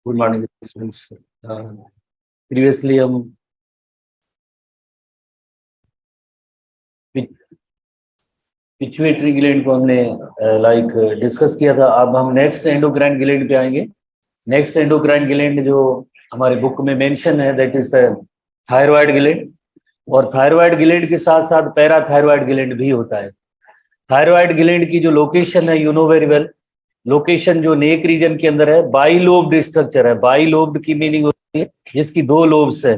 Good morning students. Previously हम pituitary gland को हमने डिस्कस किया था। अब हम नेक्स्ट एंडोक्राइन ग्लैंड पे आएंगे। नेक्स्ट एंडोक्राइन ग्लैंड जो हमारे बुक में मेंशन है दैट इज थायराइड ग्लैंड। और थायराइड ग्लैंड के साथ साथ पैराथायराइड ग्लैंड भी होता है। थायराइड ग्लैंड की जो लोकेशन है, you know very well, location जो नेक रीजन के अंदर है, बाइलोब्ड स्ट्रक्चर है। बाइलोब्ड की मीनिंग होती है जिसकी दो लोब्स है,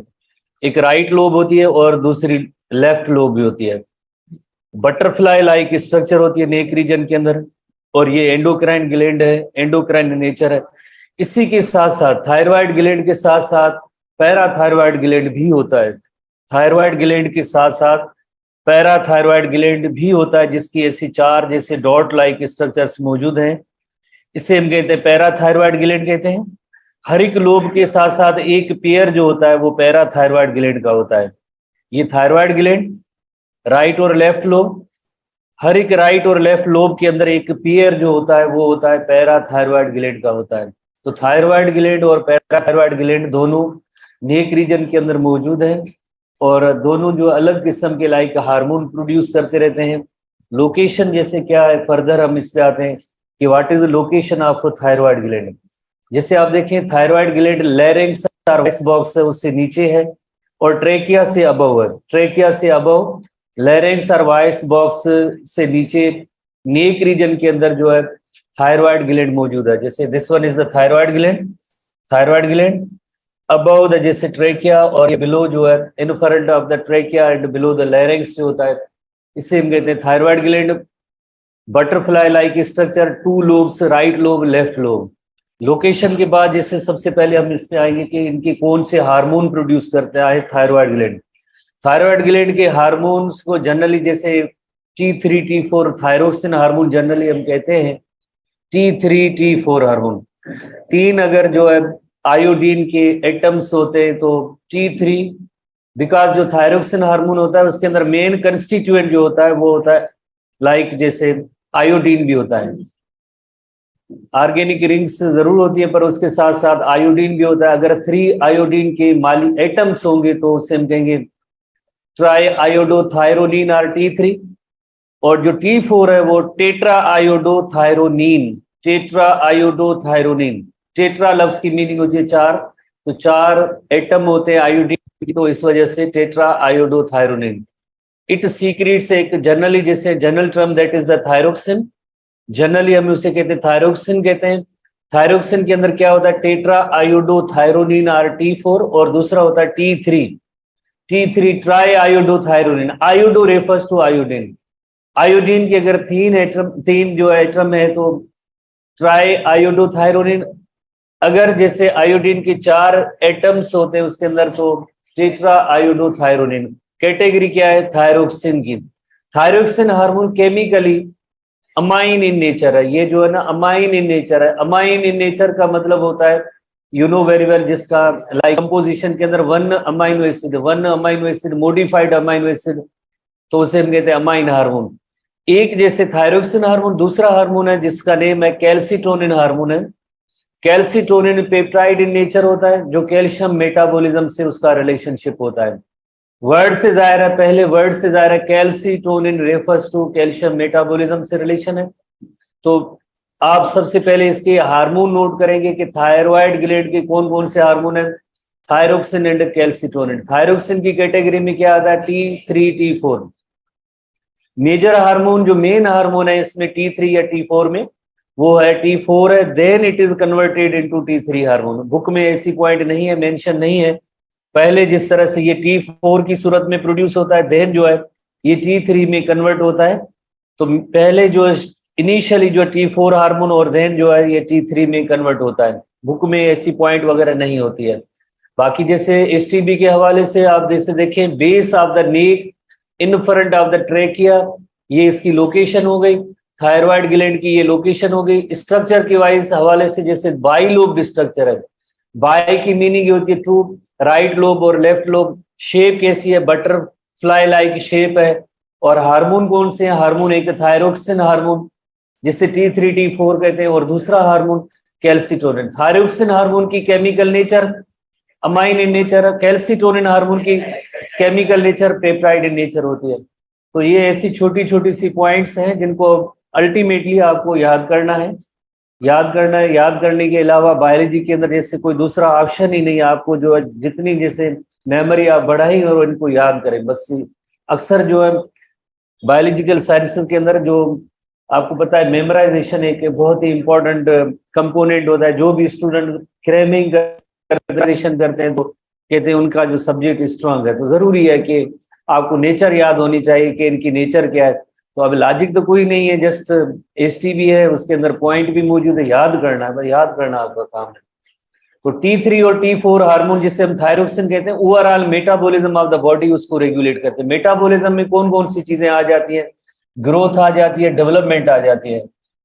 एक राइट लोब होती है और दूसरी लेफ्ट लोब भी होती है। बटरफ्लाई लाइक स्ट्रक्चर होती है नेक रीजन के अंदर, और ये एंडोक्राइन ग्लैंड है, एंडोक्राइन नेचर है। इसी के साथ साथ थायराइड ग्लैंड के साथ साथ पैराथायराइड ग्लैंड भी होता है। थायराइड ग्लैंड के साथ साथ पैराथायराइड ग्लैंड भी होता है, जिसकी ऐसी चार जैसे डॉट लाइक स्ट्रक्चर्स मौजूद हैं। इसे हम कहते हैं पैराथायराइड ग्लैंड कहते हैं। हर एक लोब के साथ साथ एक पेयर जो होता है वो पैराथायराइड ग्लैंड का होता है। ये थायराइड ग्लैंड, राइट और लेफ्ट लोब, हर एक राइट और लेफ्ट लोब के अंदर एक पेयर जो होता है वो होता है पैराथायराइड ग्लैंड का होता है। तो थायराइड ग्लैंड और पैराथायराइड ग्लैंड दोनों नेक रीजन के अंदर मौजूद है, और दोनों जो अलग किस्म के लाइक हार्मोन प्रोड्यूस करते रहते हैं। लोकेशन जैसे क्या है, फर्दर हम इस पे आते हैं कि what is the location of thyroid gland. जैसे आप देखें, थायराइड ग्लैंड लैरिंक्स और वॉइस बॉक्स है उससे नीचे है, और ट्रेकिया से अबव है। ट्रेकिया से अबव, लैरिंक्स और वॉइस बॉक्स से नीचे नेक रीजन के अंदर जो है थायराइड ग्लैंड मौजूद है। जैसे this one is the thyroid gland, thyroid gland above the जैसे ट्रेकिया, और बिलो जो है in front of the trachea and below the larynx जो होता है, इसे हम कहते हैं thyroid gland. Butterfly like structure, two lobes, right lobe, left lobe. Location के बाद जैसे सबसे पहले हम इस पे आएंगे कि इनके कौन से हार्मोन प्रोड्यूस करता है थायराइड ग्लैंड। थायराइड ग्लैंड के हार्मोन्स को जनरली जैसे T3 T4 thyroxine hormone generally हम कहते हैं T3 T4 हार्मोन। तीन अगर जो है आयोडीन के एटम्स होते हैं तो T3, बिकॉज जो थायरोक्सिन हार्मोन होता है उसके अंदर मेन कंस्टिट्यूएंट जो होता है वो होता है लाइक जैसे आयोडीन भी होता है। ऑर्गेनिक रिंग्स जरूर होती है पर उसके साथ साथ आयोडीन भी होता है। अगर 3 आयोडीन के माली एटम्स होंगे तो उसे हम कहेंगे ट्राई आयोडोथायरोनिन और T3, और जो T4 है वो tetra iodothyronine, tetra iodothyronine. Tetra लफ्ज की मीनिंग होती है चार, तो चार एटम होते हैं आयोडीन की, तो इस वजह से टेट्रा आयोडोथायरोनिन। इट सीक्रेट्स एक जनरली जैसे general term that is the thyroxine, generally हम उसे कहते हैं थायरोक्सिन कहते हैं। थायरोक्सिन के अंदर क्या होता है, टेट्रा आयोडोथायरोनिन और T4, और दूसरा होता है T3 triiodothyronine. Iodo refers to iodine. Iodine के अगर तीन जो एटम है तो ट्राई आयोडोथायरोनिन। अगर जैसे आयोडीन के 4 एटम्स होते हैं उसके अंदर तो टेट्रा आयोडोथायरोनिन। कैटेगरी क्या है थायरोक्सिन की। Thyroxine hormone chemically amine in nature है। ये जो है ना अमाइन इन नेचर है। अमाइन इन नेचर का मतलब होता है यू नो वेरी वेल, जिसका लाइक कंपोजिशन के अंदर 1 amino acid modified amino acid, तो उसे हम कहते हैं अमाइन हार्मोन। एक जैसे थायरोक्सिन हार्मोन, दूसरा हार्मोन है जिसका नेम है कैल्सिटोनिन हार्मोन है। कैल्सिटोनिन पेप्टाइड इन नेचर होता है जो कैल्शियम मेटाबॉलिज्म से उसका रिलेशनशिप होता है। वर्ड से जाहिर है, पहले वर्ड से जाहिर है calcitonin refers to calcium metabolism से रिलेशन है। तो आप सबसे पहले इसके हार्मोन नोट करेंगे कि थायराइड ग्लैंड के कौन कौन से हार्मोन है, थायरोक्सिन एंड कैल्सिटोनिन। थायरोक्सिन की कैटेगरी में क्या आता है T3 T4। मेजर हार्मोन जो मेन हार्मोन है इसमें T3 या T4 में वो है T4 है, then it is converted into T3 hormone. Book में ऐसी पॉइंट नहीं है, मेंशन नहीं है। पहले जिस तरह से ये T4 की सूरत में प्रोड्यूस होता है, देन जो है ये T3 में कन्वर्ट होता है। तो पहले जो इनिशियली जो T4 हार्मोन और देन जो है ये T3 में कन्वर्ट होता है। बुक में ऐसी पॉइंट वगैरह नहीं होती है। बाकी जैसे STB के हवाले से आप जैसे देखें, base of the neck in front of the trachea, ये इसकी लोकेशन हो गई। थायराइड ग्लैंड की ये लोकेशन हो गई। स्ट्रक्चर के वाइज हवाले से जैसे बाइलोब स्ट्रक्चर है, बाई की मीनिंग होती है टू, राइट लोब और लेफ्ट लोब। शेप कैसी है, बटरफ्लाई लाइक शेप है। और हार्मोन कौन से हैं, हार्मोन एक थायरोक्सिन हार्मोन जिसे T3 T4 कहते हैं, और दूसरा हार्मोन कैल्सिटोनिन। थायरोक्सिन हार्मोन की chemical nature amine in nature, calcitonin hormone की chemical nature peptide in nature होती है। तो ये ऐसी छोटी छोटी सी पॉइंट्स हैं जिनको अल्टीमेटली आपको याद करना है। याद करने के अलावा बायोलॉजी के अंदर जैसे कोई दूसरा ऑप्शन ही नहीं है आपको, जो जितनी जैसे मेमोरी आप बढ़ाई और इनको याद करें बस। अक्सर जो है बायोलॉजिकल साइंसेस के अंदर जो आपको पता है मेमोराइजेशन एक बहुत ही इंपॉर्टेंट कंपोनेंट होता है। जो भी स्टूडेंट क्रेमिंग करते हैं तो कहते हैं उनका जो सब्जेक्ट स्ट्रांग है। तो जरूरी है कि आपको नेचर याद होनी चाहिए कि इनकी नेचर क्या है। तो अब लॉजिक तो कोई नहीं है, जस्ट एसटीबी है, उसके अंदर पॉइंट भी मौजूद है, याद करना है, बस याद करना आपका काम है। तो T3 और T4 हार्मोन जिसे हम थायरोक्सिन कहते हैं, overall metabolism of the body उसको रेगुलेट करते हैं। मेटाबॉलिज्म में कौन कौन सी चीजें आ जाती है? ग्रोथ आ जाती है, डेवलपमेंट आ जाती है।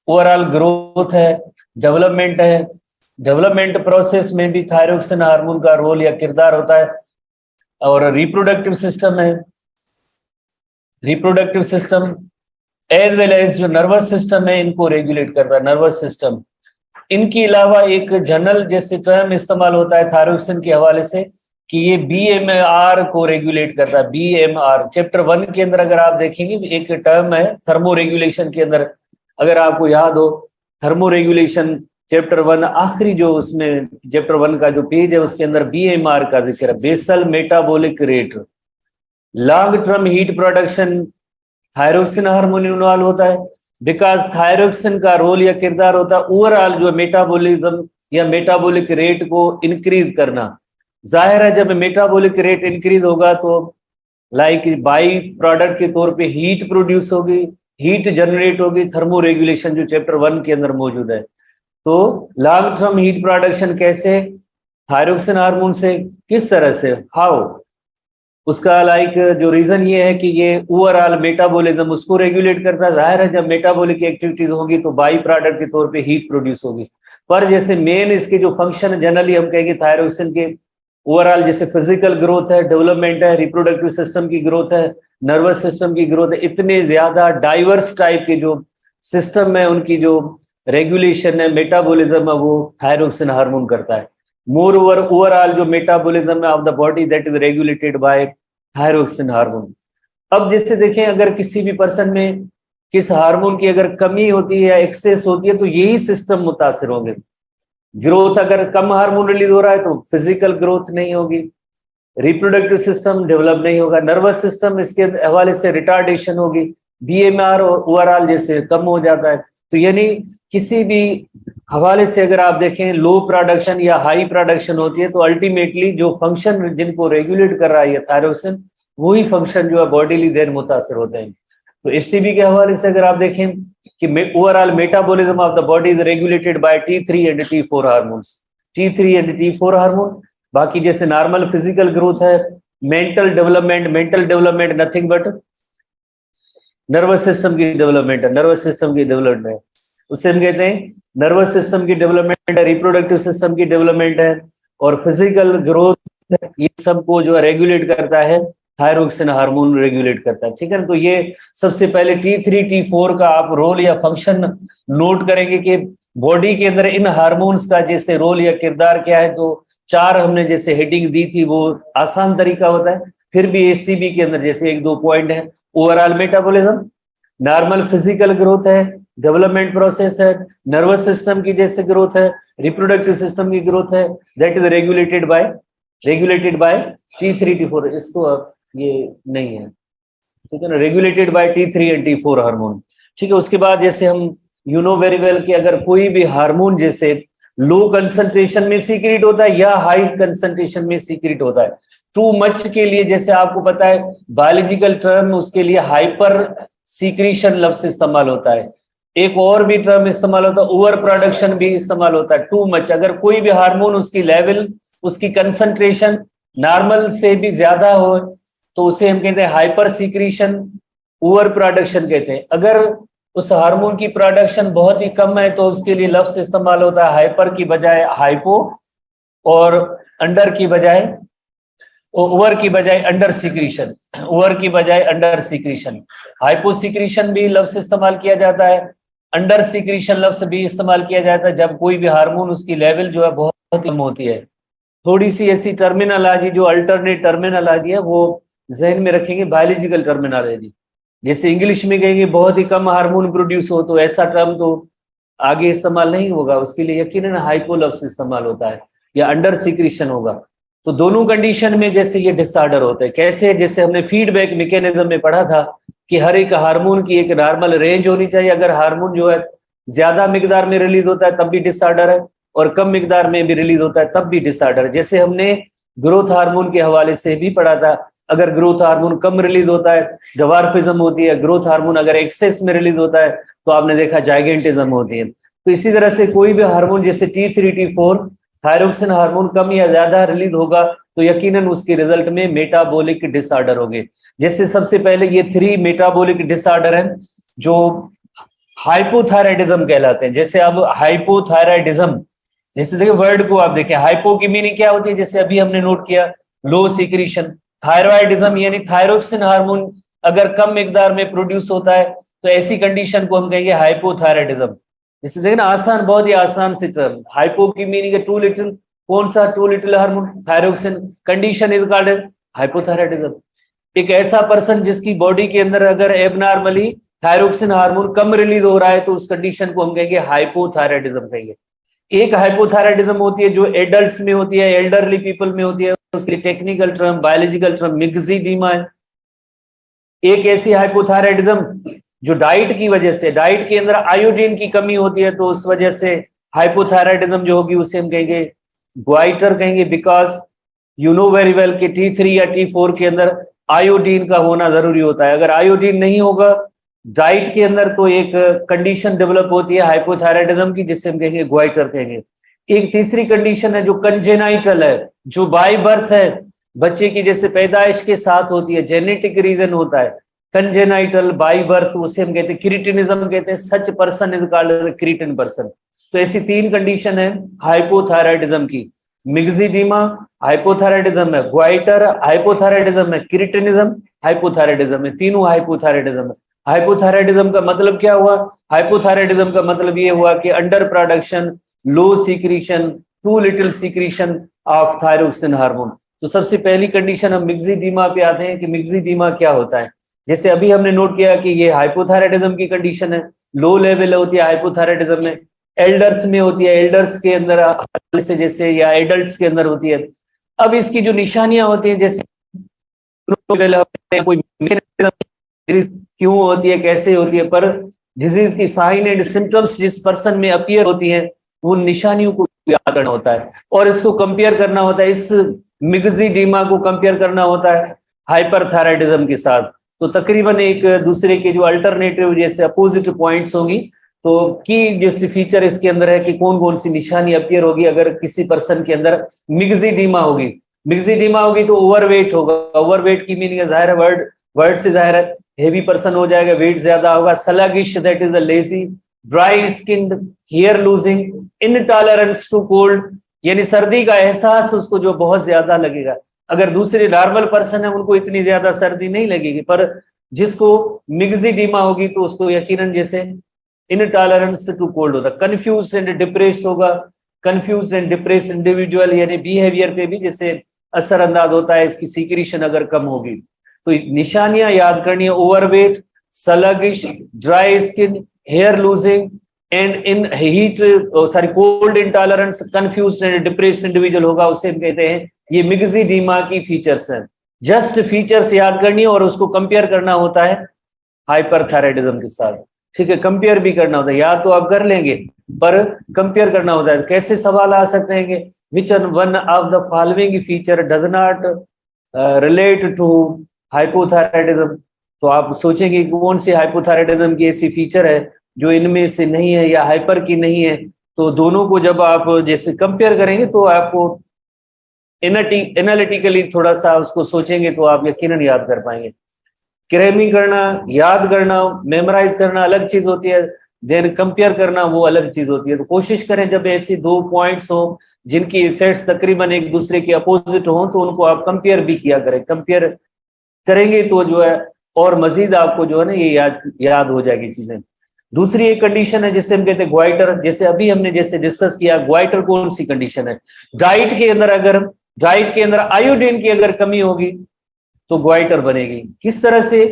ओवरऑल ग्रोथ है, डेवलपमेंट है। डेवलपमेंट प्रोसेस में भी थायरोक्सिन हार्मोन का रोल या किरदार होता है। और रिप्रोडक्टिव सिस्टम है, reproductive system as well as जो नर्वस सिस्टम है इनको रेगुलेट करता है, नर्वस सिस्टम। इनके अलावा एक जनरल जैसे टर्म इस्तेमाल होता है थायरोक्सिन के हवाले से कि ये बीएमआर को रेगुलेट करता है। बीएमआर चैप्टर 1 के अंदर अगर आप देखेंगे एक टर्म है थर्मो रेगुलेशन के अंदर, अगर आपको याद हो थर्मो रेगुलेशन चैप्टर 1 आखिरी जो उसमें चैप्टर 1 का जो पेज है उसके अंदर बीएमआर का जिक्र है, basal metabolic rate. Long term heat production thyroxine hormone involve होता है, बिकॉज थायरोक्सिन का रोल या किरदार होता है ओवरऑल जो मेटाबॉलिज्म या मेटाबॉलिक रेट को इंक्रीज करना। जाहिर है जब मेटाबॉलिक रेट इंक्रीज होगा तो लाइक बाई प्रोडक्ट के तौर पे हीट प्रोड्यूस होगी, हीट जनरेट होगी, थर्मो रेगुलेशन जो चैप्टर 1 के अंदर मौजूद है। तो लॉन्ग टर्म हीट प्रोडक्शन कैसे? थायरोक्सिन हार्मोन से। किस तरह से? हाउ? उसका लाइक जो रीजन ये है कि ये ओवरऑल मेटाबॉलिज्म उसको रेगुलेट करता है। जाहिर है जब मेटाबॉलिक एक्टिविटीज होगी तो बाई प्रोडक्ट के तौर पे हीट प्रोड्यूस होगी। पर जैसे मेन इसके जो फंक्शन जनरली हम कहेंगे थायरोक्सिन के ओवरऑल जैसे फिजिकल ग्रोथ है, डेवलपमेंट है, रिप्रोडक्टिव सिस्टम की ग्रोथ है, नर्वस सिस्टम की ग्रोथ है, इतने ज्यादा डाइवर्स टाइप के जो सिस्टम है उनकी जो रेगुलेशन है, मेटाबॉलिज्म है, वो थायरोक्सिन हार्मोन करता है। मोर ओवर ओवरऑल जो मेटाबॉलिज्म है of the body that is regulated by thyroxine hormone. अब जैसे देखें अगर किसी भी पर्सन में किस हार्मोन की अगर कमी होती है या एक्सेस होती है तो यही सिस्टम मुतासिर होंगे। ग्रोथ अगर कम हार्मोन रिलीज हो रहा है तो फिजिकल ग्रोथ नहीं होगी, रिप्रोडक्टिव सिस्टम डेवलप नहीं होगा, नर्वस सिस्टम इसके हवाले से रिटार्डेशन होगी, बीएमआर ओवरऑल जैसे कम हो जाता है। तो यानी किसी भी हवाले से अगर आप देखें लो प्रोडक्शन या हाई प्रोडक्शन होती है तो अल्टीमेटली जो फंक्शन जिनको रेगुलेट कर रहा है थायरोक्सिन वही फंक्शन जो है बॉडीली देन मुतासर होते हैं। तो एसटीबी के हवाले से अगर आप देखें कि overall metabolism of the body is regulated by T3 and T4 hormones. T3 and T4 hormone. बाकी जैसे नॉर्मल फिजिकल ग्रोथ है, mental development nothing but nervous system की डेवलपमेंट है, नर्वस सिस्टम की डेवलपमेंट है, उससे हम कहते हैं नर्वस सिस्टम की डेवलपमेंट है, रिप्रोडक्टिव सिस्टम की डेवलपमेंट है और फिजिकल ग्रोथ, ये सबको जो है रेगुलेट करता है थायरोक्सिन हार्मोन रेगुलेट करता है। ठीक है ना। तो ये सबसे पहले T3 T4 का आप रोल या फंक्शन नोट करेंगे कि बॉडी के अंदर इन हार्मोन्स का जैसे रोल या किरदार क्या है। तो 4 हमने जैसे हेडिंग दी थी, वो आसान तरीका होता है। फिर भी एसटीबी के अंदर जैसे 1-2 पॉइंट है, overall metabolism, normal physical growth है, डेवलपमेंट प्रोसेस है, नर्वस सिस्टम की जैसे ग्रोथ है, रिप्रोडक्टिव सिस्टम की ग्रोथ है, that is regulated by T3 T4। इसको अब ये नहीं है, ठीक है ना, regulated by T3 and T4 hormone. ठीक है। उसके बाद जैसे हम यू नो वेरी वेल कि अगर कोई भी हार्मोन जैसे लो कंसंट्रेशन में सीक्रेट होता है या हाई कंसंट्रेशन में सीक्रेट होता है, टू मच के लिए जैसे आपको पता है बायोलॉजिकल टर्म उसके लिए हाइपर सीक्रेशन लफ्ज इस्तेमाल होता है। एक और भी टर्म इस्तेमाल होता है, ओवर प्रोडक्शन भी इस्तेमाल होता है, टू मच। अगर कोई भी हार्मोन उसकी लेवल, उसकी कंसंट्रेशन नॉर्मल से भी ज्यादा हो तो उसे हम कहते हैं हाइपर सीक्रेशन, ओवर प्रोडक्शन कहते हैं। अगर उस हार्मोन की प्रोडक्शन बहुत ही कम है तो उसके लिए लफ्ज इस्तेमाल होता है हाइपर की बजाय हाइपो, और अंडर की बजाय ओवर की बजाय अंडर सीक्रेशन, ओवर की बजाय अंडर सीक्रेशन। हाइपो सीक्रेशन भी लफ्ज इस्तेमाल किया जाता है, अंडर सीक्रेशन लफ्ज भी इस्तेमाल किया जाता है जब कोई भी हार्मोन उसकी लेवल जो है बहुत कम होती है। थोड़ी सी ऐसी टर्मिनोलॉजी जो अल्टरनेट टर्मिनोलॉजी है वो जहन में रखेंगे, बायोलॉजिकल टर्मिनोलॉजी। जैसे इंग्लिश में कहेंगे बहुत ही कम हार्मोन प्रोड्यूस हो, तो ऐसा टर्म तो आगे इस्तेमाल नहीं होगा, उसके लिए यकीनन हाइपो लफ्ज इस्तेमाल होता है या अंडर सीक्रेशन होगा। तो दोनों कंडीशन में जैसे ये डिसऑर्डर होते हैं, कैसे, जैसे हमने फीडबैक मैकेनिज्म में पढ़ा था कि हर एक हार्मोन की एक नॉर्मल रेंज होनी चाहिए। अगर हार्मोन जो है ज्यादा मिकदार में रिलीज होता है तब भी डिसऑर्डर है, और कम मिकदार में भी रिलीज होता है तब भी डिसऑर्डर। जैसे हमने ग्रोथ हार्मोन के हवाले से भी पढ़ा था, अगर ग्रोथ हार्मोन कम रिलीज होता है डवार्फिज्म होती है, ग्रोथ हार्मोन अगर एक्सेस में रिलीज होता है तो आपने देखा जाइगेंटिज्म होती है। तो इसी तरह से कोई भी हार्मोन जैसे T3 T4 थायरोक्सिन हार्मोन कम या ज्यादा रिलीज होगा तो यकीनन उसके रिजल्ट में मेटाबॉलिक डिसऑर्डर होंगे। जैसे सबसे पहले ये 3 मेटाबॉलिक डिसऑर्डर है जो हाइपोथायराइडिज्म कहलाते हैं। जैसे अब हाइपोथायराइडिज्म, जैसे देखिए वर्ड को आप देखें, हाइपो की मीनिंग क्या होती है, जैसे अभी हमने नोट किया लो सीक्रेशन। थायराइडिज्म यानी थायरोक्सिन हार्मोन अगर कम मिकदार में प्रोड्यूस होता है तो ऐसी कंडीशन को हम कहेंगे हाइपोथायराइडिज्म। जैसे देखिए ना, आसान, बहुत ही आसान सी टर्म। हाइपो की मीनिंग है टू लिटिल, कौन सा too little hormone, thyroxine, condition is called hypothyroidism. एक ऐसा पर्सन जिसकी बॉडी के अंदर अगर एबनॉर्मली थायरोक्सिन हार्मोन कम रिलीज हो रहा है तो उस कंडीशन को हम कहेंगे हाइपोथायराइडिज्म कहेंगे। एक हाइपोथायराइडिज्म होती है जो एडल्ट्स में होती है, एल्डरली पीपल में होती है, उसकी टेक्निकल टर्म, बायोलॉजिकल टर्म मिक्सिडीमा है। एक ऐसी हाइपोथायराइडिज्म जो डाइट की वजह से, डाइट के अंदर आयोडीन की कमी होती है तो उस वजह से हाइपोथायराइडिज्म जो होगी उसे हम कहेंगे ग्वाइटर कहेंगे, because you know very well कि T3 या T4 के अंदर आयोडीन का होना जरूरी होता है। अगर आयोडीन नहीं होगा डाइट के अंदर तो एक कंडीशन डेवलप होती है हाइपोथायराइडिज्म की, जिससे हम कहेंगे ग्वाइटर कहेंगे। एक तीसरी कंडीशन है जो कंजेनाइटल है, जो बाय बर्थ है, बच्चे की जैसे पैदाइश के साथ होती है, जेनेटिक रीजन होता है, कंजेनाइटल बाय बर्थ, उसे हम कहते हैं क्रिटिनिज्म कहते हैं। सच person is called creatine person. तो ऐसी 3 कंडीशन है हाइपोथायराइडिज्म की, मिक्सिडीमा हाइपोथायराइडिज्म है, ग्वाइटर हाइपोथायराइडिज्म है, क्रिटिनिज्म हाइपोथायराइडिज्म है, तीनों हाइपोथायराइडिज्म है। हाइपोथायराइडिज्म का मतलब क्या हुआ? हाइपोथायराइडिज्म का मतलब ये हुआ कि under production, low secretion, too little secretion of thyroxine hormone. तो सबसे पहली कंडीशन हम मिक्सिडीमा पे आते हैं कि मिक्सिडीमा क्या होता है। जैसे अभी हमने नोट किया कि ये हाइपोथायराइडिज्म की कंडीशन है, लो लेवल होती है हाइपोथायराइडिज्म में, एल्डर्स में होती है, एल्डर्स के अंदर से जैसे, या एडल्ट्स के अंदर होती है। अब इसकी जो निशानियां होती हैं, जैसे कोई क्यों होती है, कैसे होती है, पर डिजीज की साइन एंड सिम्टम्स जिस पर्सन में अपीयर होती है उन निशानियों को याद करना होता है और इसको कंपेयर करना होता है, इस मिक्सिडीमा को कंपेयर करना होता है हाइपरथायराइडिज्म के साथ। तो तकरीबन एक दूसरे के जो अल्टरनेटिव जैसे अपोजिट पॉइंट्स होंगी, तो की जैसे फीचर इसके अंदर है कि कौन कौन सी निशानी अपीयर होगी अगर किसी पर्सन के अंदर मिक्सिडीमा होगी। मिक्सिडीमा होगी तो ओवरवेट होगा, ओवरवेट की मीनिंग जाहिर है, वर्ड से जाहिर है, हेवी पर्सन हो जाएगा, वेट ज्यादा होगा। Sluggish that is a lazy, dry skinned, hair losing, intolerance to cold, यानी सर्दी का एहसास उसको जो बहुत ज्यादा लगेगा। अगर दूसरे नॉर्मल पर्सन है उनको इतनी ज्यादा सर्दी नहीं लगेगी, पर जिसको मिक्सिडीमा होगी तो उसको यकीनन जैसे इनटॉलरेंस टू कोल्ड होता है। कंफ्यूज एंड डिप्रेस्ड होगा, कंफ्यूज एंड डिप्रेस्ड इंडिविजुअल, यानी बिहेवियर पे भी जैसे असरअंदाज होता है इसकी सीक्रेशन अगर कम होगी। तो निशानियां याद करनी है, overweight, sluggish, dry skin, hair losing and in heat sorry cold intolerance, confuse and depressed individual होगा, उसे हम कहते हैं ये मिक्सिडीमा की फीचर्स हैं। जस्ट फीचर्स याद करनी है और उसको कंपेयर करना होता है हाइपरथायराइडिज्म के साथ। ठीक है, कंपेयर भी करना होता है, याद तो आप कर लेंगे पर कंपेयर करना होता है। कैसे सवाल आ सकते हैं कि which one of the following feature does not relate to hypothyroidism. तो आप सोचेंगे कौन सी हाइपोथायराइडिज्म की ऐसी फीचर है जो इनमें से नहीं है या हाइपर की नहीं है। तो दोनों को जब आप जैसे कंपेयर करेंगे तो आपको एनालिटिकली थोड़ा सा उसको सोचेंगे तो आप यकीनन याद कर पाएंगे। क्रेमिंग करना, याद करना, मेमोराइज करना अलग चीज होती है, देन कंपेयर करना वो अलग चीज होती है। तो कोशिश करें जब ऐसी 2 पॉइंट्स हो जिनकी इफेक्ट्स तकरीबन एक दूसरे के अपोजिट हो तो उनको आप कंपेयर भी किया करें। कंपेयर करेंगे तो जो है और मजीद आपको जो है ना ये याद हो जाएगी चीजें। दूसरी एक कंडीशन है जिसे हम कहते हैं ग्वाइटर, जैसे अभी हमने जैसे डिस्कस किया, ग्वाइटर कौन सी कंडीशन है, डाइट के अंदर आयोडीन की अगर कमी होगी तो ग्वाइटर बनेगी। किस तरह से,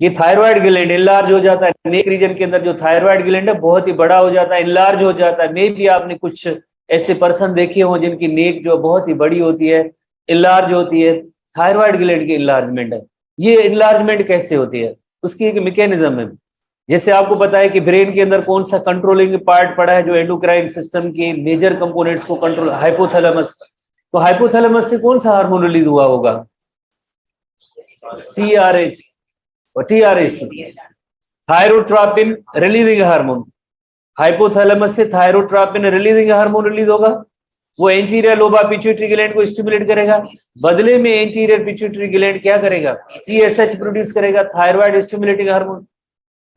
ये थायराइड ग्लैंड इनलार्ज हो जाता है, नेक रीजन के अंदर जो थायराइड ग्लैंड है बहुत ही बड़ा हो जाता है, इनलार्ज हो जाता है। मे भी आपने कुछ ऐसे पर्सन देखे हो जिनकी नेक जो बहुत ही बड़ी होती है, इनलार्ज होती है, थायराइड ग्लैंड की इनलार्जमेंट है। ये इनलार्जमेंट कैसे होती है, उसकी एक मैकेनिज्म है। जैसे आपको पता है कि ब्रेन के अंदर कौन सा कंट्रोलिंग पार्ट पड़ा है जो एंडोक्राइन सिस्टम के मेजर कंपोनेंट्स को कंट्रोल, हाइपोथैलेमस। तो हाइपोथैलेमस से कौन सा हार्मोन रिलीज हुआ होगा, CRH और TRH, thyrotropin releasing hormone. Hypothalamus से थायरोट्रोपिन रिलीजिंग हार्मोन रिलीज होगा, वो एंटीरियर लोबा पिट्यूटरी ग्लैंड को स्टिमुलेट करेगा। बदले में एंटीरियर पिट्यूटरी ग्लैंड क्या करेगा, TSH प्रोड्यूस करेगा, थायराइड स्टिमुलेटिंग हार्मोन।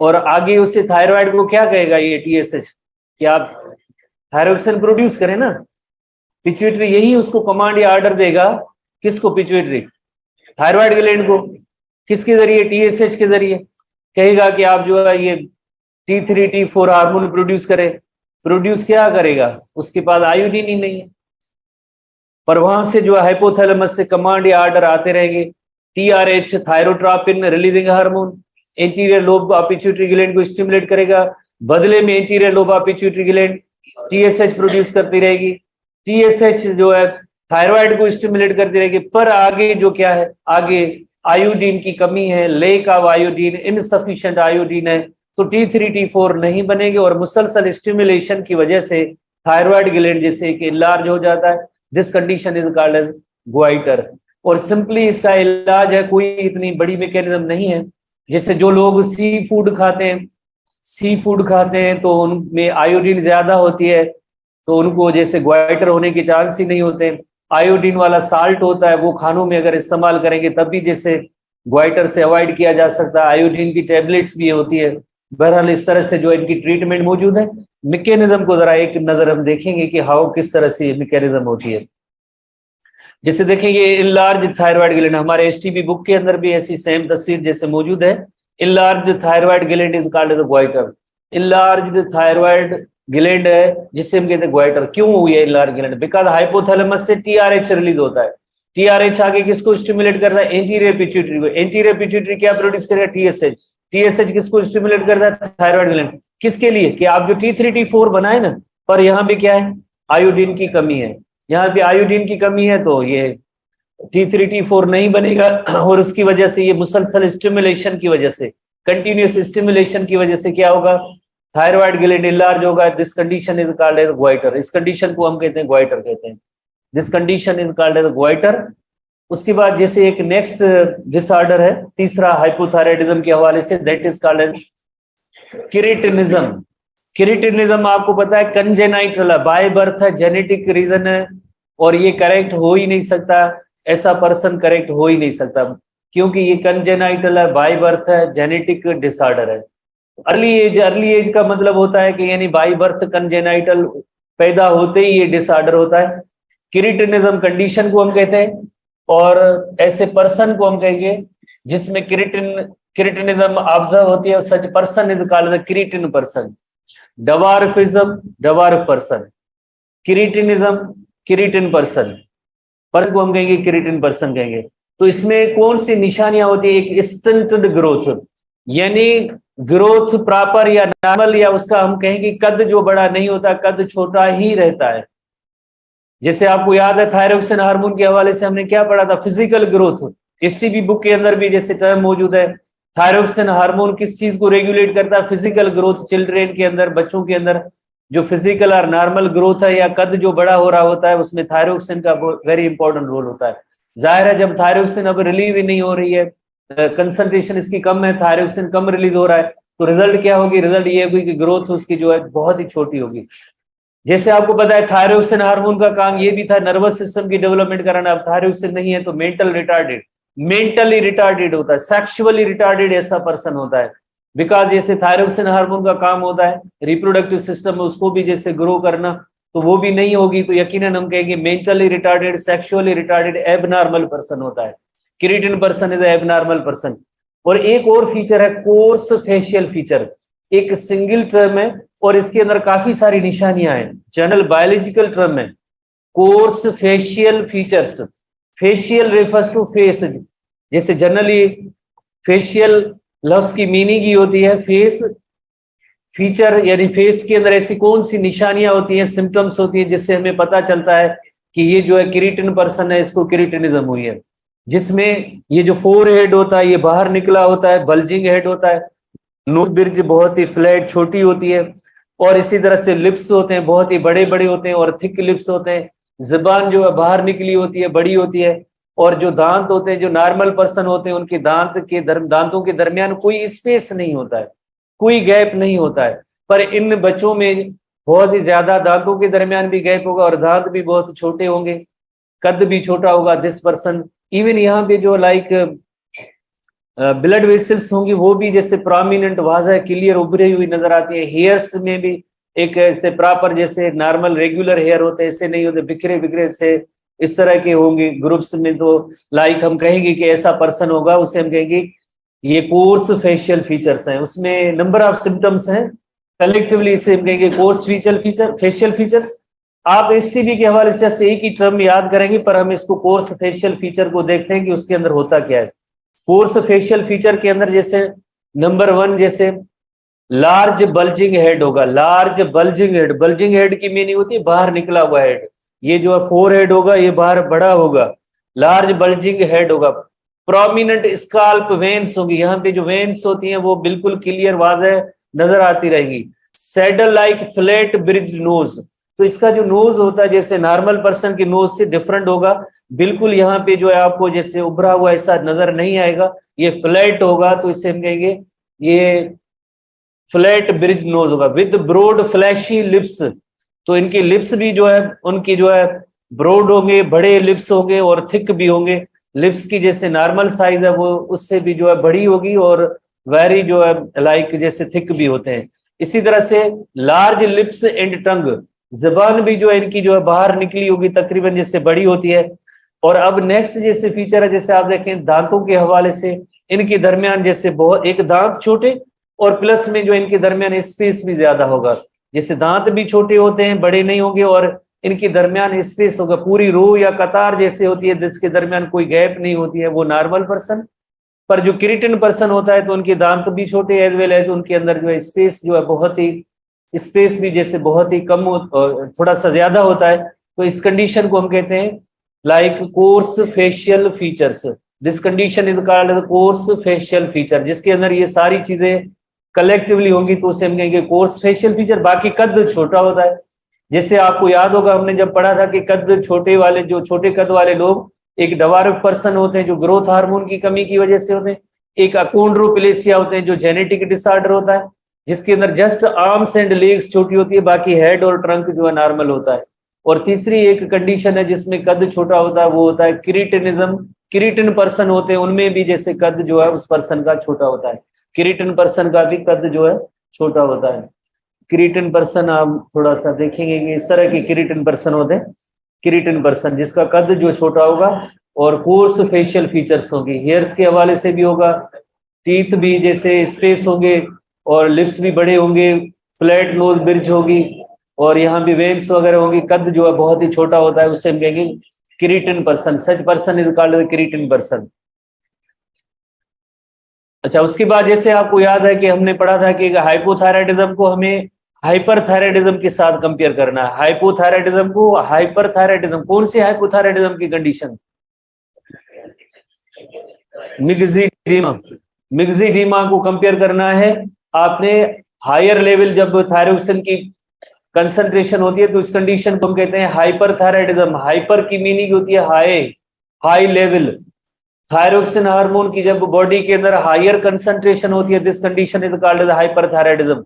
और आगे उससे थायराइड को क्या कहेगा ये TSH कि आप थायरोक्सिन प्रोड्यूस करें ना, पिट्यूटरी यही उसको कमांड या ऑर्डर देगा, किसको, पिट्यूटरी, थायराइड ग्लैंड को। किसके जरिए, TSH के जरिए कहेगा कि आप जो है ये T3 T4 हार्मोन प्रोड्यूस करें। प्रोड्यूस क्या करेगा, उसके पास आयोडीन ही नहीं है, पर वहां से जो है हाइपोथैलेमस से कमांड या ऑर्डर आते रहेंगे, TRH thyrotropin releasing hormone anterior lobe pituitary gland को स्टिमुलेट करेगा, बदले में anterior lobe pituitary gland TSH produce करती रहेगी। TSH जो है थायराइड को स्टिमुलेट करती रहेगी, पर आगे जो क्या है, आगे आयोडीन की कमी है, lake of iodine, insufficient iodine है, तो T3 T4 नहीं बनेगी और मुसलसल स्टिमुलेशन की वजह से थायराइड ग्लैंड जैसे कि लार्ज हो जाता है। This condition is called as goitre. और सिंपली इसका इलाज है, कोई इतनी बड़ी मैकेनिज्म नहीं है। जैसे जो लोग सी फूड खाते हैं तो उनमें आयोडीन ज्यादा होती है, तो उनको जैसे ग्वाइटर होने के चांस ही नहीं होते। आयोडीन वाला साल्ट होता है, वो खानों में अगर इस्तेमाल करेंगे तब भी जैसे ग्वाइटर से अवॉइड किया जा सकता है। आयोडीन की टेबलेट्स भी होती है। बहरहाल इस तरह से जो इनकी ट्रीटमेंट मौजूद है। मैकेनिज्म को जरा एक नजर हम देखेंगे कि हाउ किस तरह से मैकेनिज्म होती है। जैसे देखेंगे इनलार्ज थायराइड ग्लैंड, हमारे STB बुक के अंदर भी ऐसी सेम तस्वीर जैसे मौजूद है। Enlarge thyroid gland is called as goitre. Enlarge thyroid gland है जिससे हम कहते हैं ग्वाइटर। क्यों हुई है इनलार्ज ग्लैंड, बिकॉज हाइपोथैलेमस से TRH रिलीज होता है। TRH आगे किसको स्टिमुलेट करता है, एंटीरियर पिट्यूटरी को। एंटीरियर पिट्यूटरी क्या प्रोड्यूस करेगा, TSH। TSH किसको स्टिमुलेट करता है, थायराइड ग्लैंड। किसके लिए, कि आप जो T3 T4 बनाए ना, पर यहाँ भी क्या है, आयोडीन की कमी है। यहाँ पे आयोडीन की कमी है तो ये T3 T4 नहीं बनेगा, और उसकी वजह से ये मुसलसल स्टिमुलेशन की वजह से, कंटिन्यूस स्टिमुलेशन की वजह से क्या होगा, थायराइड ग्लैंड इनलार्ज होगा। This condition is called as goitre. इस कंडीशन को हम कहते हैं ग्वाइटर कहते हैं। This condition is called as goitre. उसके बाद जैसे एक नेक्स्ट डिसऑर्डर है तीसरा हाइपोथायराइडिज्म के हवाले से, दैट इज कॉल्ड एज किरेटिनिज्म। किरेटिनिज्म आपको पता है कंजेनाइटल है, बाय बर्थ है, जेनेटिक रीजन है, और ये करेक्ट हो ही नहीं सकता। ऐसा पर्सन करेक्ट हो ही नहीं सकता क्योंकि ये कंजेनाइटल है, बाय बर्थ है, जेनेटिक डिसऑर्डर है। अर्ली एज का मतलब होता है कि यानी बाय बर्थ कंजेनाइटल, पैदा होते ही ये डिसऑर्डर होता है। किरेटिनिज्म कंडीशन को हम कहते हैं, और ऐसे पर्सन को हम कहेंगे जिसमें किरेटिनिज्म ऑब्जर्व होती है, such person is called the cretin person. Dwarfism, dwarf person. Cretinism, cretin person को हम कहेंगे किरेटिन पर्सन कहेंगे। तो इसमें कौन सी निशानियां होती है, एक स्टंटेड ग्रोथ, यानी ग्रोथ प्रॉपर या नॉर्मल, या उसका हम कहेंगे कद जो बड़ा नहीं होता, कद छोटा ही रहता है। जैसे आपको याद है थायरोक्सिन हार्मोन के हवाले से हमने क्या पढ़ा था, फिजिकल ग्रोथ। STB बुक के अंदर भी जैसे टर्म मौजूद है, थायरोक्सिन हार्मोन किस चीज को रेगुलेट करता है, फिजिकल ग्रोथ। चिल्ड्रेन के अंदर, बच्चों के अंदर जो फिजिकल और नॉर्मल ग्रोथ है या कद जो बड़ा हो रहा होता है, उसमें थायरोक्सिन का वेरी इंपॉर्टेंट रोल होता है। जाहिर है जब थायरोक्सिन अब रिलीज ही नहीं हो रही है, कंसंट्रेशन इसकी कम है, थायरोक्सिन कम रिलीज हो रहा है, तो रिजल्ट क्या होगी, रिजल्ट ये होगी कि ग्रोथ उसकी जो है बहुत ही छोटी होगी। जैसे आपको पता है थायरोक्सिन हार्मोन का काम ये भी था नर्वस सिस्टम की डेवलपमेंट कराना। अब थायरोक्सिन नहीं है तो मेंटली रिटार्डेड होता है, सेक्सुअली रिटार्डेड ऐसा पर्सन होता है। बिकॉज जैसे थायरोक्सिन हार्मोन का काम होता है रिप्रोडक्टिव सिस्टम में, उसको भी जैसे ग्रो करना, तो वो भी नहीं होगी, तो यकीनन हम कहेंगे mentally retarded, sexually retarded, abnormal person होता है। Cretin person is abnormal person. और एक और फीचर है कोर्स फेशियल फीचर। एक सिंगल टर्म है और इसके अंदर काफी सारी निशानियां हैं। जनरल बायोलॉजिकल टर्म है coarse facial features. Facial refers to face, जैसे जनरली फेशियल लफ्ज की मीनिंग ही होती है फेस। फीचर यानी फेस के अंदर ऐसी कौन सी निशानियां होती हैं, सिम्टम्स होती हैं, जिससे हमें पता चलता है कि ये जो है किरीटिन पर्सन है, इसको किरीटिनिज्म हुई है। जिसमें ये जो फोर हेड होता है ये बाहर निकला होता है, बल्जिंग हेड होता है, नोज ब्रिज बहुत ही फ्लैट छोटी होती है, और इसी तरह से लिप्स होते हैं बहुत ही बड़े बड़े होते हैं और थिक लिप्स होते हैं। जुबान जो है बाहर निकली होती है, बड़ी होती है, और जो दांत होते हैं, जो नॉर्मल पर्सन होते हैं, उनके दांतों के दरमियान कोई स्पेस नहीं होता है, कोई गैप नहीं होता है। पर इन बच्चों में बहुत ही ज्यादा दांतों के दरमियान भी गैप होगा और दांत भी बहुत छोटे होंगे, कद भी छोटा होगा दिस पर्सन। इवन यहाँ पे जो लाइक ब्लड वेसल्स होंगी वो भी जैसे प्रोमिनेंट वाज़ह क्लियर उभरी हुई नजर आती है। हेयर्स में भी एक ऐसे प्रॉपर जैसे नॉर्मल रेगुलर हेयर होते हैं ऐसे नहीं होते, बिखरे बिखरे से इस तरह के होंगे ग्रुप्स में। तो लाइक हम कहेंगे कि ऐसा पर्सन होगा, उसे हम कहेंगे ये कोर्स फेशियल फीचर्स हैं। उसमें नंबर ऑफ सिम्टम्स हैं, कलेक्टिवली इसे हम कहेंगे कोर्स फेशियल फीचर्स। आप एसटीबी के हवाले से जस्ट एक ही टर्म याद करेंगे, पर हम इसको कोर्स फेशियल फीचर को देखते हैं कि उसके अंदर होता क्या है। कोर्स फेशियल फीचर के अंदर जैसे नंबर 1 जैसे लार्ज बल्जिंग हेड होगा। लार्ज बल्जिंग हेड की मीनिंग होती है बाहर निकला हुआ हेड। ये जो है फोर हेड होगा ये बाहर बड़ा होगा, लार्ज बल्जिंग हेड होगा। प्रोमिनेंट स्काल्प वेन्स होंगी, यहाँ पे जो वेन्स होती हैं वो बिल्कुल क्लियर वाज़ह नजर आती रहेगी। Saddle like flat bridge nose, तो इसका जो नोज होता है जैसे नॉर्मल पर्सन के नोज से डिफरेंट होगा, बिल्कुल यहाँ पे जो है आपको जैसे उभरा हुआ ऐसा नजर नहीं आएगा, ये फ्लैट होगा। तो इसे हम कहेंगे ये फ्लैट ब्रिज नोज होगा। विद ब्रॉड फ्लैशी लिप्स, तो इनकी लिप्स भी जो है उनकी जो है ब्रॉड होंगे, बड़े लिप्स होंगे और थिक भी होंगे। लिप्स की जैसे नॉर्मल साइज है वो उससे भी जो है बड़ी होगी और वेरी जो है लाइक जैसे थिक भी होते हैं। इसी तरह से लार्ज लिप्स एंड टंग, जबान भी जो है इनकी जो है बाहर निकली होगी तकरीबन जैसे बड़ी होती है। और अब नेक्स्ट जैसे फीचर है जैसे आप देखें दांतों के हवाले से, इनके दरमियान जैसे बहुत एक दांत छोटे और प्लस में जो इनके दरमियान स्पेस भी ज्यादा होगा। जैसे दांत भी छोटे होते हैं, बड़े नहीं होंगे, और इनके दरमियान स्पेस होगा, पूरी रो या कतार जैसे होती है जिसके दरमियान कोई गैप नहीं होती है, वो नॉर्मल पर्सन। पर जो किरीटिन पर्सन होता है तो उनके दांत भी छोटे एज वेल एज उनके अंदर जो है स्पेस जो है बहुत ही स्पेस भी जैसे बहुत ही कम थोड़ा सा ज्यादा होता है। तो इस कंडीशन को हम कहते हैं like course facial features. This condition is called course facial feature, जिसके अंदर ये सारी चीजें कलेक्टिवली होंगी तो उसे हम कहेंगे कोर्स फेशियल फीचर। बाकी कद छोटा होता है, जैसे आपको याद होगा हमने जब पढ़ा था कि कद छोटे वाले जो छोटे कद वाले लोग एक डवार्फ पर्सन होते हैं जो ग्रोथ हार्मोन की कमी की वजह से होते हैं। एक अकोंड्रोप्लेसिया होते हैं जो जेनेटिक डिसऑर्डर होता है जिसके अंदर जस्ट आर्म्स एंड लेग्स छोटी होती है, बाकी हेड और ट्रंक जो है नॉर्मल होता है। और तीसरी एक कंडीशन है जिसमें कद छोटा होता है, वो होता है किरीटिनिज्म। किरीटिन पर्सन होते हैं उनमें भी जैसे कद जो है उस पर्सन का छोटा होता है, किरीटिन पर्सन का भी कद जो है छोटा होता है। किरीटिन पर्सन आप थोड़ा सा देखेंगे कि इस तरह के किरीटिन पर्सन होते हैं, किरीटिन पर्सन जिसका कद जो छोटा होगा और कोर्स फेशियल फीचर्स होंगी। हेयर्स के हवाले से भी होगा, टीथ भी जैसे स्पेस होंगे और लिप्स भी बड़े होंगे, फ्लैट नोज ब्रिज होगी और यहाँ भी वेन्स वगैरह होंगी। कद जो है बहुत ही छोटा होता है, उससे हम कहेंगे cretin person. Such person is called cretin person. अच्छा, उसके बाद जैसे आपको याद है कि हमने पढ़ा था कि हाइपोथायराइडिज्म को हमें हाइपरथायराइडिज्म के साथ कंपेयर करना है। हाइपोथायराइडिज्म को हाइपरथायराइडिज्म, कौन सी हाइपोथायराइडिज्म की कंडीशन? मिक्सिडीमा को कंपेयर करना है आपने। हायर लेवल जब थायरोक्सिन की कंसंट्रेशन होती है तो इस कंडीशन को हम कहते हैं हाइपरथायराइडिज्म। हाइपर की मीनिंग होती है हाई लेवल। थायरोक्सिन हार्मोन की जब बॉडी के अंदर हायर कंसंट्रेशन होती है this condition is called hyperthyroidism.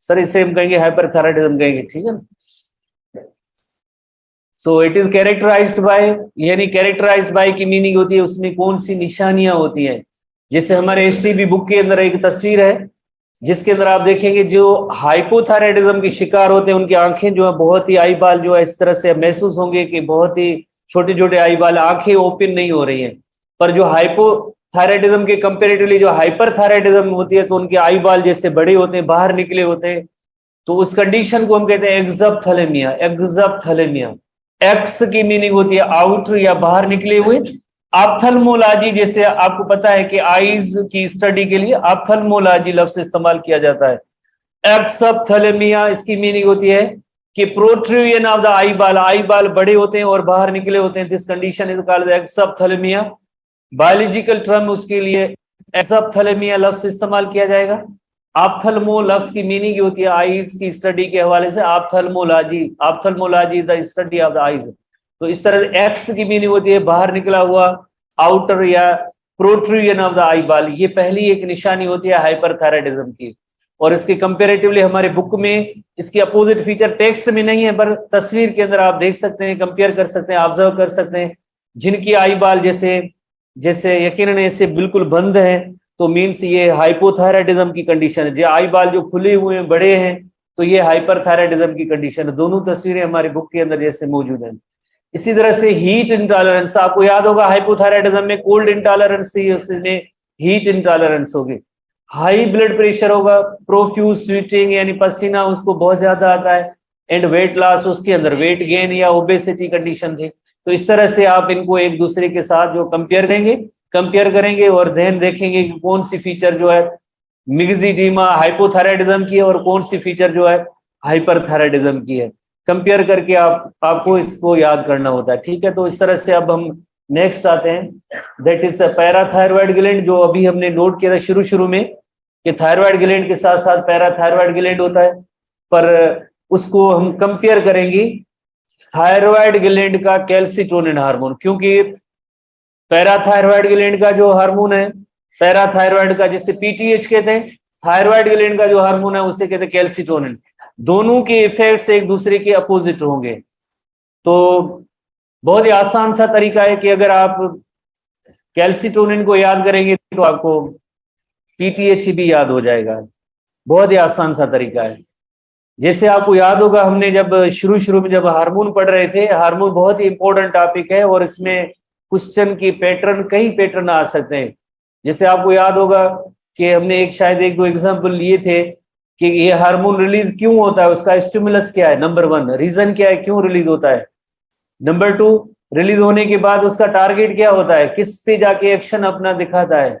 Sir इसे हम कहेंगे हाइपरथायराइडिज्म कहेंगे, ठीक है। So it is characterised by, यानी कैरेक्टराइज्ड बाय की मीनिंग होती है उसमें कौन सी निशानियां होती हैं। जैसे हमारे एसटीबी बुक के अंदर एक तस्वीर है जिसके अंदर आप देखेंगे जो हाइपोथायराइडिज्म के शिकार होते हैं उनकी आंखें जो है बहुत ही आई बाल जो है इस तरह से महसूस होंगे कि बहुत ही छोटे छोटे आई बाल, आंखें ओपन नहीं हो रही हैं। पर जो थायराइडिज्म के कंपेरेटिवली जो हाइपरथायराइडिज्म होती है तो उनके आई बाल जैसे बड़े होते हैं, बाहर निकले होते हैं, तो उस कंडीशन को हम कहते हैं एक्सप्थैलेमिया। एक्सप्थैलेमिया, एक्स की मीनिंग होती है आउटर या बाहर निकले हुए। ऑप्थेल्मोलॉजी, जैसे आपको पता है कि आईज की स्टडी के लिए ऑप्थेल्मोलॉजी लफ्ज इस्तेमाल किया जाता है। एक्सप्थैलेमिया इसकी मीनिंग होती है कि प्रोट्रूजन ऑफ द आई बाल, आई बाल बड़े होते हैं और बाहर निकले होते हैं। This condition is called exophthalmia. Biological term उसके लिए एक्सप्थैलेमिया लफ्ज इस्तेमाल किया जाएगा। ऑप्थेल्मो लफ्ज की मीनिंग होती है आईज की स्टडी के हवाले से ophthalmology. Ophthalmology the study of the eyes. तो इस तरह एक्स की मीनिंग होती है बाहर निकला हुआ, आउटर या प्रोट्रूजन ऑफ द आई बाल। ये पहली एक निशानी होती है हाइपरथायराइडिज्म की। और इसके कंपेरेटिवली हमारे बुक में इसकी अपोजिट फीचर टेक्स्ट में नहीं है, पर तस्वीर के अंदर आप देख सकते हैं, कंपेयर कर सकते हैं, ऑब्जर्व कर सकते हैं। जिनकी आई बाल जैसे जैसे यकीनन ऐसे बिल्कुल बंद है तो मीन्स ये हाइपोथायराइडिज्म की कंडीशन है। जो आई बाल जो खुले हुए हैं, बड़े हैं, तो ये हाइपरथायराइडिज्म की कंडीशन है। दोनों तस्वीरें हमारे बुक के अंदर जैसे मौजूद हैं। इसी तरह से हीट इंटॉलरेंस, आपको याद होगा हाइपोथायराइडिज्म में कोल्ड इंटॉलरेंस थी, उसमें हीट इंटॉलरेंस होगी। हाई ब्लड प्रेशर होगा, प्रोफ्यूज स्वेटिंग यानी पसीना उसको बहुत ज्यादा आता है, एंड वेट लॉस, उसके अंदर वेट गेन या ओबेसिटी कंडीशन थी। तो इस तरह से आप इनको एक दूसरे के साथ जो कंपेयर करेंगे और ध्यान देखेंगे कि कौन सी फीचर जो है मिक्सिडीमा हाइपोथायराइडिज्म की है और कौन सी फीचर जो है हाइपरथायराइडिज्म की है। कंपेयर करके आपको इसको याद करना होता है, ठीक है। तो इस तरह से अब हम नेक्स्ट आते हैं, दैट इज पैराथायरॉयड ग्लैंड, जो अभी हमने नोट किया था शुरू में कि थायराइड ग्लैंड के साथ साथ पैराथायरॉयड ग्लैंड होता है, पर उसको हम कंपेयर करेंगे थायराइड ग्लैंड का कैल्सिटोनिन हार्मोन, क्योंकि पैराथायरॉयड ग्लैंड का जो हार्मोन है, पैराथायरॉयड का जिसे पीटीएच कहते हैं, थायराइड ग्लैंड का जो हार्मोन है उसे कहते हैं कैल्सिटोनिन। दोनों के इफेक्ट्स एक दूसरे के अपोजिट होंगे। तो बहुत ही आसान सा तरीका है कि अगर आप कैल्सिटोनिन को याद करेंगे तो आपको पीटीएच भी याद हो जाएगा। बहुत ही आसान सा तरीका है। जैसे आपको याद होगा हमने जब शुरू में जब हार्मोन पढ़ रहे थे, हार्मोन बहुत ही इंपॉर्टेंट टॉपिक है और इसमें क्वेश्चन की कई पैटर्न आ सकते हैं। जैसे आपको याद होगा कि हमने शायद एक दो एग्जाम्पल लिए थे कि ये हार्मोन रिलीज क्यों होता है, उसका स्टिमुलस क्या है, नंबर 1 रीजन क्या है क्यों रिलीज होता है, नंबर 2 रिलीज होने के बाद उसका टारगेट क्या होता है, किस पे जाके एक्शन अपना दिखाता है।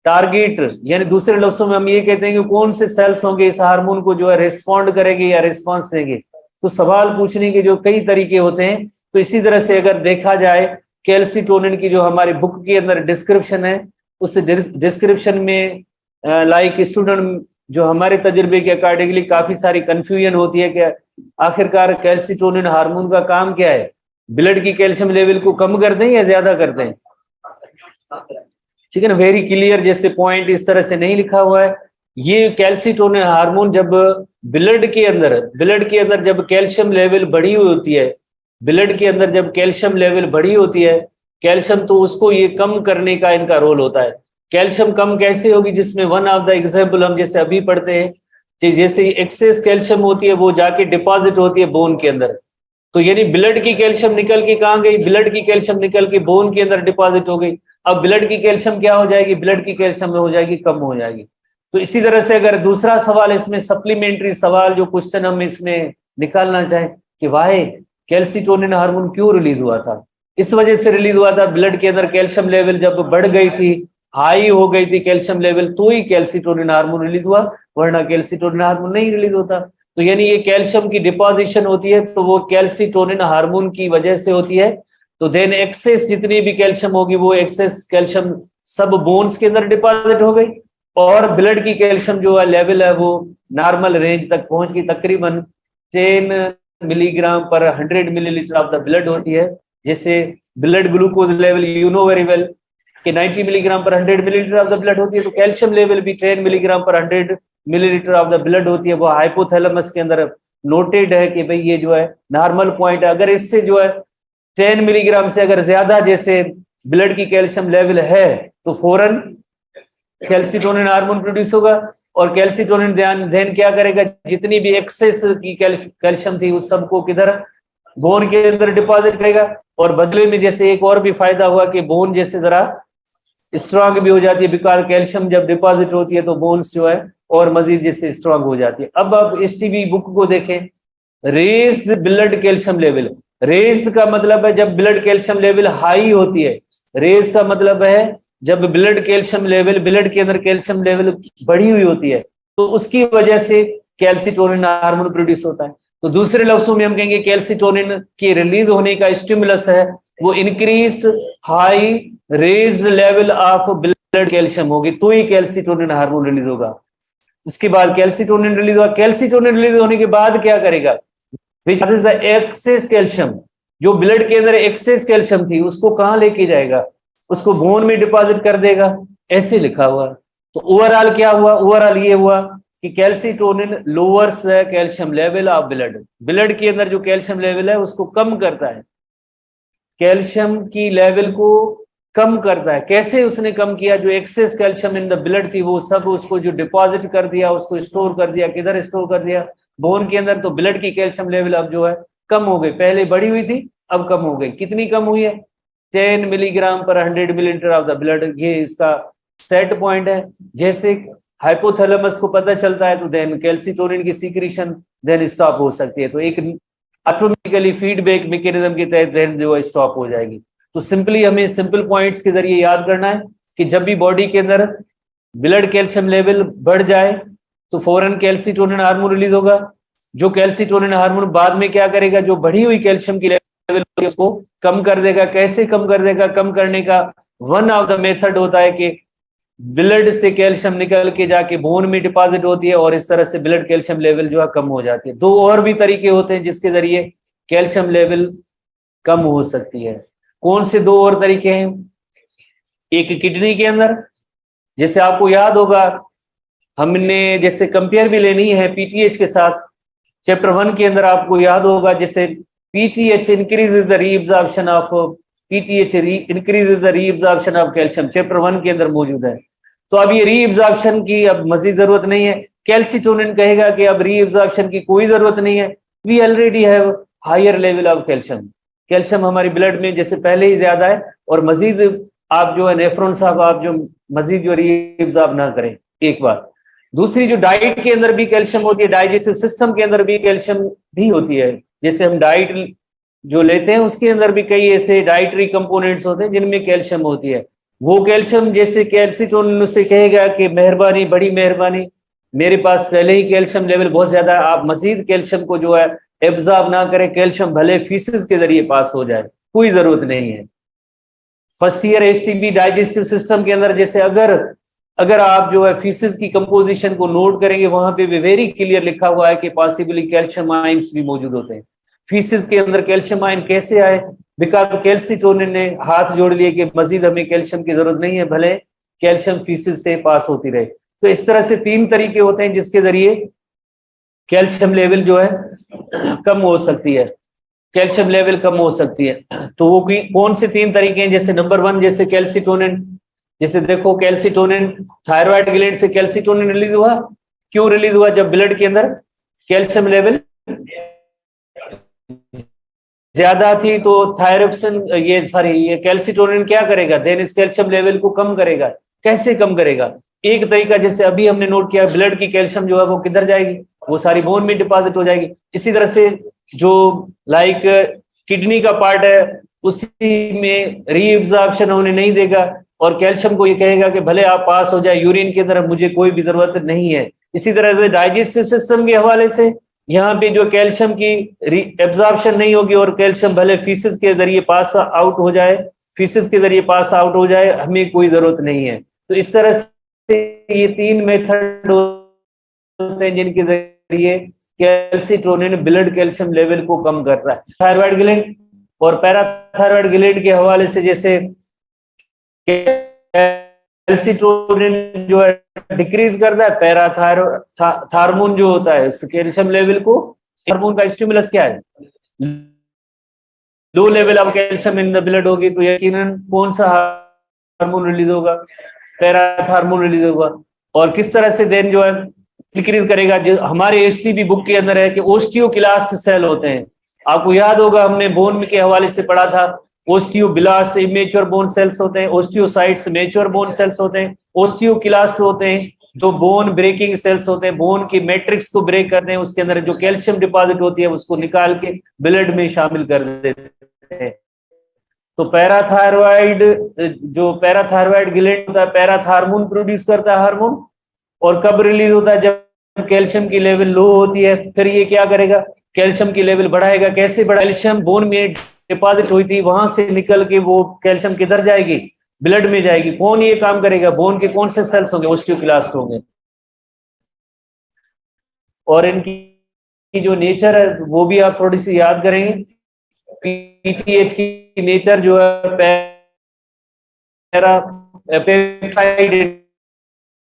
टारगेट यानी दूसरे लफ्जों में हम ये कहते हैं कि कौन से सेल्स होंगे इस हार्मोन को जो है रिस्पॉन्ड करेंगे या रिस्पॉन्स देंगे। तो सवाल पूछने के जो कई तरीके होते हैं। तो इसी तरह से अगर देखा जाए कैल्सिटोनिन की जो हमारी बुक के अंदर डिस्क्रिप्शन है, उस डिस्क्रिप्शन में लाइक स्टूडेंट जो हमारे तजुर्बे के अकॉर्डिंगली काफी सारी कंफ्यूजन होती है कि आखिरकार कैल्सिटोनिन हार्मोन का काम क्या है, ब्लड की कैल्शियम लेवल को कम करते हैं या ज्यादा करते हैं, ठीक है ना। वेरी क्लियर जैसे पॉइंट इस तरह से नहीं लिखा हुआ है। ये कैल्सिटोनिन हार्मोन जब ब्लड के अंदर जब कैल्शियम लेवल बढ़ी हुई होती है, ब्लड के अंदर जब कैल्शियम लेवल बढ़ी होती है, कैल्शियम, तो उसको ये कम करने का इनका रोल होता है। कैल्शियम कम कैसे होगी, जिसमें वन ऑफ द एग्जाम्पल हम जैसे अभी पढ़ते हैं कि जैसे एक्सेस कैल्शियम होती है वो जाके डिपॉजिट होती है बोन के अंदर। तो यानी ब्लड की कैल्शियम निकल के कहाँ गई, ब्लड की कैल्शियम निकल के बोन के अंदर डिपॉजिट हो गई। अब ब्लड की कैल्शियम क्या हो जाएगी, ब्लड की कैल्शियम में हो जाएगी कम हो जाएगी। तो इसी तरह से अगर दूसरा सवाल इसमें सप्लीमेंट्री सवाल जो क्वेश्चन हम इसमें निकालना चाहें कि वाई कैल्सिटोनिन हार्मोन क्यों रिलीज हुआ था, इस वजह से रिलीज हुआ था ब्लड के अंदर कैल्शियम लेवल जब बढ़ गई थी, हाई हो गई थी कैल्शियम लेवल, तो ही कैल्सिटोनिन हार्मोन रिलीज हुआ, वरना कैल्सिटोनिन हार्मोन नहीं रिलीज होता। तो यानी ये कैल्शियम की डिपोजिशन होती है तो वो कैल्सिटोनिन हार्मोन की वजह से होती है। तो देन एक्सेस जितनी भी कैल्शियम होगी वो एक्सेस कैल्शियम सब बोन्स के अंदर डिपॉजिट हो गई, और ब्लड की कैल्शियम जो है लेवल है वो नॉर्मल रेंज तक पहुंच गई, तकरीबन 10 मिलीग्राम पर 100 मिलीलीटर ऑफ द ब्लड होती है। जैसे blood glucose level you know very well कि 90 मिलीग्राम पर 100 मिलीलीटर ऑफ द ब्लड होती है, तो कैल्शियम लेवल भी 10 मिलीग्राम पर 100 मिलीलीटर ऑफ द ब्लड होती है। वो हाइपोथैलेमस के अंदर नोटेड है कि भाई ये जो है नॉर्मल पॉइंट है। अगर इससे जो है 10 मिलीग्राम से अगर ज्यादा जैसे ब्लड की कैल्शियम लेवल है तो फौरन कैल्सिटोनिन हार्मोन प्रोड्यूस होगा, और कैल्सिटोनिन ध्यान क्या करेगा, जितनी भी एक्सेस की कैल्शियम थी उस सबको किधर बोन के अंदर डिपॉजिट करेगा। और बदले में जैसे एक और भी फायदा हुआ कि बोन जैसे जरा स्ट्रांग भी हो जाती है, बिकॉज कैल्शियम जब डिपॉजिट होती है तो बोन्स जो है और मजीद जिससे स्ट्रांग हो जाती है। अब आप एसटीबी बुक को देखें, raised blood calcium level. Raised का मतलब है जब ब्लड कैल्शियम लेवल हाई होती है, रेज का मतलब है जब ब्लड कैल्शियम लेवल, ब्लड के अंदर कैल्शियम लेवल बढ़ी हुई होती है तो उसकी वजह से कैल्सिटोनिन हार्मोन प्रोड्यूस होता है। तो दूसरे लफ्जों में हम कहेंगे कैल्सिटोनिन की रिलीज होने का स्टिमुलस है वो increased high raised level of blood calcium होगी, तो ही कैल्सिटोनिन हार्मोन रिलीज होगा। इसके बाद कैल्सिटोनिन रिलीज होगा, कैल्सिटोनिन रिलीज होने के बाद क्या करेगा, एक्सेस कैल्शियम, जो ब्लड के अंदर एक्सेस कैल्शियम थी उसको कहां लेके जाएगा, उसको बोन में डिपॉजिट कर देगा, ऐसे लिखा हुआ। तो ओवरऑल क्या हुआ, ओवरऑल ये हुआ कि calcitonin lowers calcium level of blood, blood के अंदर जो कैल्शियम लेवल है उसको कम करता है, कैल्शियम की लेवल को कम करता है। कैसे उसने कम किया, जो excess calcium in the blood थी वो सब उसको जो डिपॉजिट कर दिया, उसको स्टोर कर दिया, किधर स्टोर कर दिया, बोन के अंदर। तो ब्लड की कैल्शियम लेवल अब जो है कम हो गई, पहले बढ़ी हुई थी अब कम हो गई। कितनी कम हुई है, 10 मिलीग्राम पर 100 मिलीलीटर ऑफ द ब्लड, ये इसका सेट पॉइंट है। जैसे हाइपोथैलेमस को पता चलता है तो देन कैल्सिटोनिन की सीक्रेशन देन स्टॉप हो सकती है, तो एक ऑटोमेटिकली फीडबैक मैकेनिज्म के तहत देन जो है स्टॉप हो जाएगी। तो सिंपली हमें सिंपल पॉइंट्स के जरिए याद करना है कि जब भी बॉडी के अंदर ब्लड कैल्शियम लेवल बढ़ जाए तो फौरन कैल्सिटोनिन हार्मोन रिलीज होगा। जो कैल्सिटोनिन हार्मोन बाद में क्या करेगा, जो बढ़ी हुई कैल्शियम की लेवल उसको कम कर देगा। कैसे कम कर देगा, कम करने का वन ऑफ द मेथड होता है कि ब्लड से कैल्शियम निकल के जाके बोन में डिपॉजिट होती है और इस तरह से ब्लड कैल्शियम लेवल जो है कम हो जाती है। दो और भी तरीके होते हैं जिसके जरिए कैल्शियम लेवल कम हो सकती है। कौन से दो और तरीके हैं, एक किडनी के अंदर, जैसे आपको याद होगा हमने जैसे कंपेयर भी लेनी है पीटीएच के साथ, चैप्टर 1 के अंदर आपको याद होगा जैसे PTH increases the reabsorption of, PTH increases the reabsorption of calcium, chapter 1 के अंदर मौजूद है। तो अब ये रीअब्जॉर्प्शन की अब मजीद जरूरत नहीं है। कैल्सिटोनिन कहेगा कि अब रीअब्जॉर्प्शन की कोई जरूरत नहीं है, we already have higher level of calcium, calcium हमारी ब्लड में जैसे पहले ही ज्यादा है और मजीद आप जो है नेफ्रॉन साहब आप जो मजीद जो रीअब्जॉर्ब ना करें, एक बार। दूसरी जो डाइट के अंदर भी कैल्शियम होती है, डाइजेस्टिव सिस्टम के अंदर भी कैल्शियम भी होती है। जैसे हम डाइट जो लेते हैं उसके अंदर भी कई ऐसे डाइटरी कंपोनेंट्स होते हैं जिनमें कैल्शियम होती है। वो कैल्शियम जैसे कैल्सिटोनिन उससे कहेगा कि मेहरबानी, बड़ी मेहरबानी, मेरे पास पहले ही कैल्शियम लेवल बहुत ज्यादा है, आप मजीद कैल्शियम को जो है एब्जॉर्ब ना करें, कैल्शियम भले फीसिस के जरिए पास हो जाए, कोई जरूरत नहीं है। First year STB digestive system के अंदर जैसे अगर आप जो है फीसिस की कंपोजिशन को नोट करेंगे वहां पे भी वेरी क्लियर लिखा हुआ है कि पॉसिबली कैल्शियम आयंस भी मौजूद होते हैं। फीसिस के अंदर कैल्शियम आयन कैसे आए, बिकॉज कैल्सिटोनिन ने हाथ जोड़ लिए कि मजीद हमें कैल्शियम की जरूरत नहीं है, भले कैल्शियम फीसिस से पास होती रहे। तो इस तरह से 3 तरीके होते हैं जिसके जरिए कैल्शियम लेवल जो है कम हो सकती है, कैल्शियम लेवल कम हो सकती है। तो वो कौन से 3 तरीके हैं, जैसे नंबर 1 जैसे कैल्सिटोनिन, जैसे देखो कैल्सिटोनिन थायराइड ग्लैंड से कैल्सिटोनिन रिलीज हुआ, क्यों रिलीज हुआ, जब ब्लड के अंदर कैल्शियम लेवल ज्यादा थी तो थायरोक्सिन ये कैल्सिटोनिन क्या करेगा, देन इस कैल्शियम लेवल को कम करेगा। कैसे कम करेगा, एक तरीका जैसे अभी हमने नोट किया, ब्लड की कैल्शियम जो है वो किधर जाएगी, वो सारी बोन में डिपॉजिट हो जाएगी। इसी तरह से जो लाइक किडनी का पार्ट है उसी में रीअब्जॉर्प्शन होने नहीं देगा और कैल्शियम को ये कहेगा कि भले आप पास हो जाए यूरिन की तरफ, मुझे कोई भी जरूरत नहीं है। इसी तरह से डाइजेस्टिव सिस्टम के हवाले से यहाँ पे जो कैल्शियम की एब्जॉर्प्शन नहीं होगी और कैल्शियम भले फीसिस के जरिए पास आउट हो जाए, फीसिस के जरिए पास आउट हो जाए, हमें कोई जरूरत नहीं है। तो इस तरह से ये 3 मेथड होते हैं जिनके जरिए कैल्सिटोनिन ब्लड कैल्शियम लेवल को कम करता है। थायराइड ग्लैंड और पैराथायराइड ग्लैंड के हवाले से जैसे कैल्सिटोनिन जो है डिक्रीज करता है, पैराथायरमोन जो होता है इस कैल्शियम लेवल को, हार्मोन का स्टिमुलस क्या है, low level of calcium in the blood होगी तो यकीनन कौन सा हार्मोन रिलीज होगा, पैराथायरमोन रिलीज होगा। और किस तरह से देन जो है डिक्रीज करेगा, जो हमारे एसटीबी बुक के अंदर है कि ओस्टियोक्लास्ट सेल होते हैं। आपको याद होगा हमने बोन के हवाले से पढ़ा था, ओस्टियोब्लास्ट इमेच्योर बोन सेल्स होते हैं, ओस्टियोसाइट्स मैच्योर बोन सेल्स होते हैं, ओस्टियोक्लास्ट होते हैं जो बोन ब्रेकिंग सेल्स होते हैं, बोन की मैट्रिक्स को ब्रेक करते हैं, उसके अंदर जो कैल्शियम डिपॉजिट होती है उसको निकाल के ब्लड में शामिल कर देते हैं। तो पैराथायरॉइड, जो पैराथायरॉइड ग्लैंड होता है पैराथार्मोन प्रोड्यूस करता है हार्मोन, और कब रिलीज होता है? जब कैल्शियम की लेवल लो होती है। फिर ये क्या करेगा? कैल्शियम की लेवल बढ़ाएगा। कैसे बढ़ा? कैल्शियम बोन में डिपॉजिट हुई थी वहां से निकल के वो कैल्शियम किधर जाएगी? ब्लड में जाएगी। कौन ये काम करेगा? बोन के कौन से सेल्स होंगे? ओस्टियोक्लास्ट होंगे। और इनकी जो नेचर है वो भी आप थोड़ी सी याद करेंगे। पीटीएच की नेचर जो है पैरा पेप्टाइड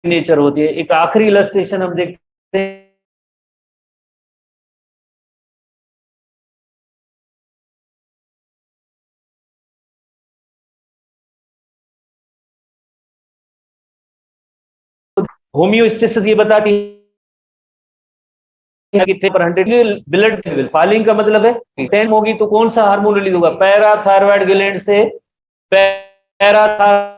नेचर होती है। एक आखिरी इलस्ट्रेशन हम देखते हैं। होम्योस्टेसिस ये बताती है कि 100 ब्लड लेवल फॉलिंग का मतलब है 10 होगी तो कौन सा हार्मोन रिलीज होगा? पैराथायरॉइड ग्लैंड से पैराथायरॉइड